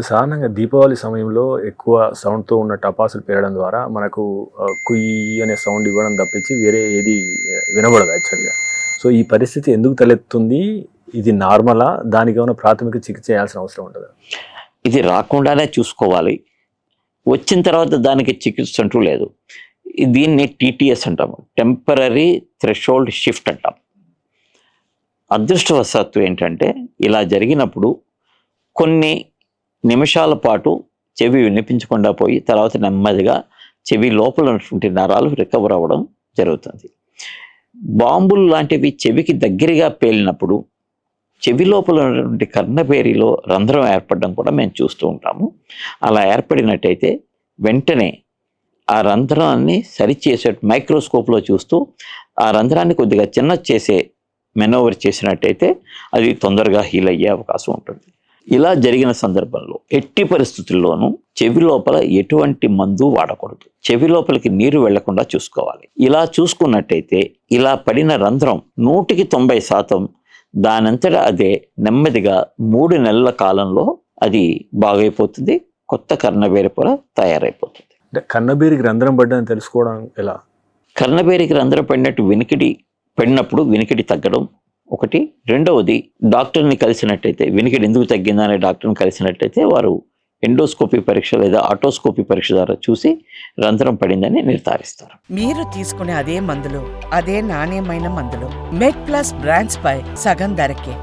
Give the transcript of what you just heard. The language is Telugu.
సాధారణంగా దీపావళి సమయంలో ఎక్కువ సౌండ్‌తో ఉన్న టపాసులు పేలడం ద్వారా మనకు కుయ్ అనే సౌండ్ ఇవ్వడం తప్పించి వేరే ఏది వినబడదు యాక్చువల్‌గా. సో, ఈ పరిస్థితి ఎందుకు తలెత్తుంది? ఇది నార్మలా? దానికేమైనా ప్రాథమిక చికిత్స చేయాల్సిన అవసరం ఉంటదా? ఇది రాకుండానే చూసుకోవాలి. వచ్చిన తర్వాత దానికి చికిత్స అంటూ లేదు. దీన్ని టీటీఎస్ అంటాము. టెంపరరీ థ్రెషోల్డ్ షిఫ్ట్ అంటాం. అదృష్టవశాత్తు ఏంటంటే ఇలా జరిగినప్పుడు కొన్ని నిమిషాల పాటు చెవి వినిపించకుండా పోయి తర్వాత నెమ్మదిగా చెవి లోపల ఉన్నటువంటి నరాలు రికవర్ అవ్వడం జరుగుతుంది. బాంబులు లాంటివి చెవికి దగ్గరగా పేలినప్పుడు చెవి లోపల ఉన్నటువంటి కర్ణబేరిలో రంధ్రం ఏర్పడడం కూడా మేము చూస్తూ ఉంటాము. అలా ఏర్పడినట్టయితే వెంటనే ఆ రంధ్రాన్ని సరిచేసే మైక్రోస్కోప్లో చూస్తూ ఆ రంధ్రాన్ని కొద్దిగా చిన్న చేసే మెనోవర్ చేసినట్టయితే అది తొందరగా హీల్ అయ్యే అవకాశం ఉంటుంది. ఇలా జరిగిన సందర్భంలో ఎట్టి పరిస్థితుల్లోనూ చెవి లోపల ఎటువంటి మందు వాడకూడదు. చెవి లోపలికి నీరు వెళ్లకుండా చూసుకోవాలి. ఇలా చూసుకున్నట్టయితే ఇలా పడిన రంధ్రం 190% దానంతటా అదే నెమ్మదిగా 3 నెలల కాలంలో అది బాగైపోతుంది. కొత్త కర్ణబేరి పొర తయారైపోతుంది. అంటే కన్నబేరికి రంధ్రం పడ్డదని తెలుసుకోవడం ఎలా? కర్ణబేరికి రంధ్రం పడినప్పుడు వినికిడి తగ్గడం ఒకటి. రెండవది డాక్టర్ని కలిసినట్టయితే వినికిడి ఎందుకు తగ్గిందనే డాక్టర్ని కలిసినట్టయితే వారు ఎండోస్కోపీ పరీక్ష లేదా ఆటోస్కోపీ పరీక్ష ద్వారా చూసి రంధ్రం పడిందని నిర్ధారిస్తారు. మీరు తీసుకునే అదే మందులు, అదే నాణ్యమైన మందులు మెడ్ ప్లస్ బ్రాండ్స్ పై సగం ధరకే.